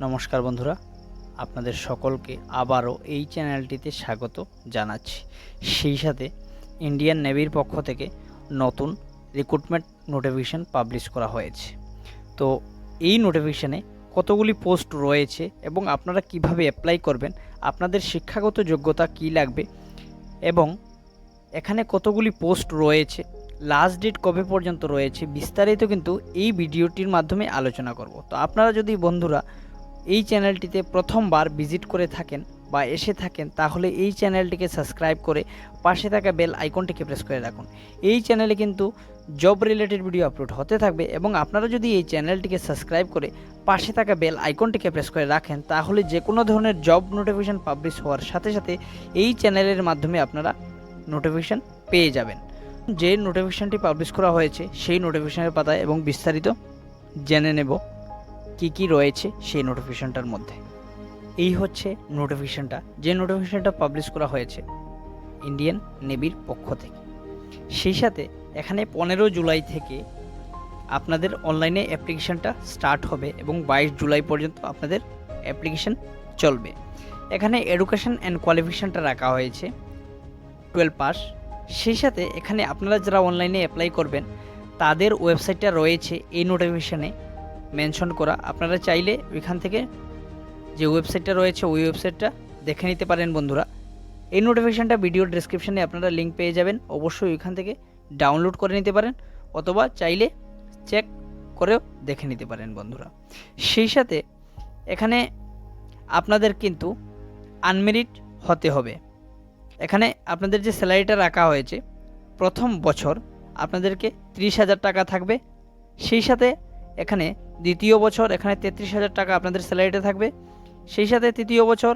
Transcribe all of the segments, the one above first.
নমস্কার বন্ধুরা, আপনাদের সকলকে আবারও এই চ্যানেলটিতে স্বাগত জানাচ্ছি। সেই সাথে ইন্ডিয়ান নেভির পক্ষ থেকে নতুন রিক্রুটমেন্ট নোটিফিকেশন পাবলিশ করা হয়েছে। তো এই নোটিফিকেশানে কতগুলি পোস্ট রয়েছে এবং আপনারা কিভাবে অ্যাপ্লাই করবেন, আপনাদের শিক্ষাগত যোগ্যতা কী লাগবে এবং এখানে কতগুলি পোস্ট রয়েছে, লাস্ট ডেট কবে পর্যন্ত রয়েছে, বিস্তারিত কিন্তু এই ভিডিওটির মাধ্যমে আলোচনা করব। তো আপনারা যদি বন্ধুরা এই চ্যানেলটিতে প্রথমবার ভিজিট করে থাকেন বা এসে থাকেন, তাহলে এই চ্যানেলটিকে সাবস্ক্রাইব করে পাশে থাকা বেল আইকনটিকে প্রেস করে রাখুন। এই চ্যানেলে কিন্তু জব রিলেটেড ভিডিও আপলোড হতে থাকবে এবং আপনারা যদি এই চ্যানেলটিকে সাবস্ক্রাইব করে পাশে থাকা বেল আইকনটিকে প্রেস করে রাখেন, তাহলে যে কোনো ধরনের জব নোটিফিকেশান পাবলিশ হওয়ার সাথে সাথে এই চ্যানেলের মাধ্যমে আপনারা নোটিফিকেশান পেয়ে যাবেন। যে নোটিফিকেশানটি পাবলিশ করা হয়েছে সেই নোটিফিকেশানের পাতা এবং বিস্তারিত জেনে নেব কি রয়েছে সেই নোটিফিকেশানটার মধ্যে। এই হচ্ছে নোটিফিকেশানটা, যে নোটিফিকেশানটা পাবলিশ করা হয়েছে ইন্ডিয়ান নেভির পক্ষ থেকে। সেই সাথে এখানে 15 জুলাই থেকে আপনাদের অনলাইনে অ্যাপ্লিকেশানটা স্টার্ট হবে এবং 22 জুলাই পর্যন্ত আপনাদের অ্যাপ্লিকেশান চলবে। এখানে এডুকেশান অ্যান্ড কোয়ালিফিকেশানটা রাখা হয়েছে 12 পাস। সেই সাথে এখানে আপনারা যারা অনলাইনে অ্যাপ্লাই করবেন তাদের ওয়েবসাইটটা রয়েছে এই নোটিফিকেশানে মেনশন করা। আপনারা চাইলে ওইখান থেকে যে ওয়েবসাইটটা রয়েছে ওই ওয়েবসাইটটা দেখে নিতে পারেন বন্ধুরা। এই নোটিফিকেশানটা ভিডিও ডেসক্রিপশানে আপনারা লিঙ্ক পেয়ে যাবেন, অবশ্যই ওইখান থেকে ডাউনলোড করে নিতে পারেন অথবা চাইলে চেক করেও দেখে নিতে পারেন বন্ধুরা। সেই সাথে এখানে আপনাদের কিন্তু আনমেরিট হতে হবে। এখানে আপনাদের যে স্যালারিটা রাখা হয়েছে প্রথম বছর আপনাদেরকে 30,000 টাকা থাকবে। সেই সাথে এখানে দ্বিতীয় বছর এখানে 33,000 টাকা আপনাদের স্যালারিটা থাকবে। সেই সাথে তৃতীয় বছর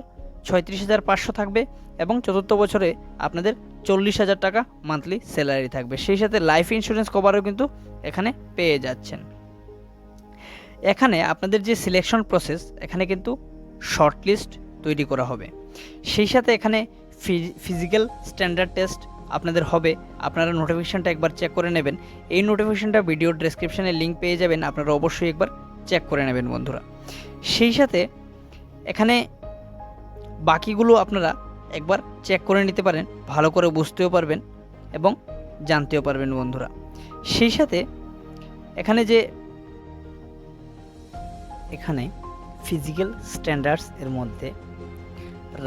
36,500 থাকবে এবং চতুর্থ বছরে আপনাদের 40,000 টাকা মান্থলি স্যালারি থাকবে। সেই সাথে লাইফ ইন্স্যুরেন্স কভারও কিন্তু এখানে পেয়ে যাচ্ছেন। এখানে আপনাদের যে সিলেকশন প্রসেস, এখানে কিন্তু শর্ট লিস্ট তৈরি করা হবে। সেই সাথে এখানে ফিজিক্যাল স্ট্যান্ডার্ড টেস্ট আপনাদের হবে। আপনারা নোটিফিকেশানটা একবার চেক করে নেবেন। এই নোটিফিকেশানটা ভিডিও ডেসক্রিপশানে লিঙ্ক পেয়ে যাবেন, আপনারা অবশ্যই একবার চেক করে নেবেন বন্ধুরা। সেই সাথে এখানে বাকিগুলো আপনারা একবার চেক করে নিতে পারেন, ভালো করে বুঝতেও পারবেন এবং জানতেও পারবেন বন্ধুরা। সেই সাথে এখানে ফিজিক্যাল স্ট্যান্ডার্ডস এর মধ্যে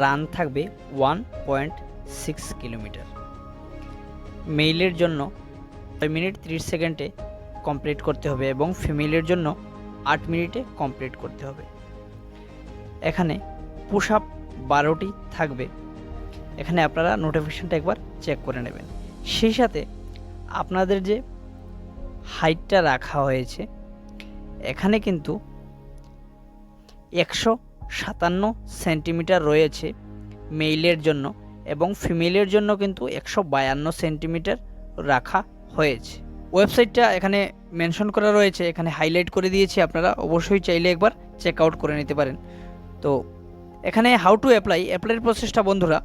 রান থাকবে 1.6 কিলোমিটার। মেইলের জন্য 6 মিনিট 30 সেকেন্ডে কমপ্লিট করতে হবে এবং ফিমেলের জন্য 8 মিনিটে কমপ্লিট করতে হবে। এখানে পুশ আপ 12টি থাকবে। এখানে আপনারা নোটিফিকেশানটা একবার চেক করে নেবেন। সেই সাথে আপনাদের যে হাইটটা রাখা হয়েছে এখানে কিন্তু 157 সেন্টিমিটার রয়েছে মেইলের জন্য এবং ফিমেলের জন্য কিন্তু 152 সেন্টিমিটার রাখা হয়েছে। ওয়েবসাইটটা এখানে মেনশন করা রয়েছে, এখানে হাইলাইট করে দিয়েছি, আপনারা অবশ্যই চাইলে একবার চেক আউট করে নিতে পারেন। তো এখানে হাউ টু অ্যাপ্লাইয়ের প্রসেসটা বন্ধুরা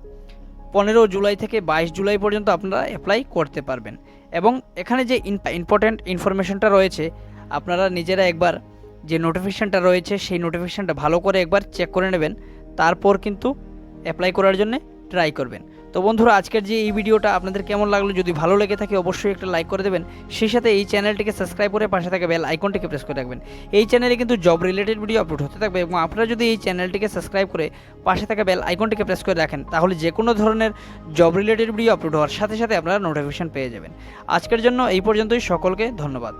15 জুলাই থেকে 22 জুলাই পর্যন্ত আপনারা অ্যাপ্লাই করতে পারবেন। এবং এখানে যে ইম্পর্ট্যান্ট ইনফরমেশনটা রয়েছে আপনারা নিজেরা একবার যে নোটিফিকেশানটা রয়েছে সেই নোটিফিকেশানটা ভালো করে একবার চেক করে নেবেন, তারপর কিন্তু অ্যাপ্লাই করার জন্য ট্রাই করবেন। তো বন্ধুরা, আজকের যে এই ভিডিওটা আপনাদের কেমন লাগলো, যদি ভালো লেগে থাকে অবশ্যই একটা লাইক করে দেবেন। সেই সাথে এই চ্যানেলটিকে সাবস্ক্রাইব করে পাশে থাকা বেল আইকনটিকে প্রেস করে রাখবেন। এই চ্যানেলে কিন্তু জব রিলেটেড ভিডিও আপলোড হতে থাকবে এবং আপনারা যদি এই চ্যানেলটিকে সাবস্ক্রাইব করে পাশে থাকা বেল আইকনটিকে প্রেস করে রাখেন, তাহলে যে কোনো ধরনের জব রিলেটেড ভিডিও আপলোড হওয়ার সাথে সাথে আপনারা নোটিফিকেশান পেয়ে যাবেন। আজকের জন্য এই পর্যন্তই, সকলকে ধন্যবাদ।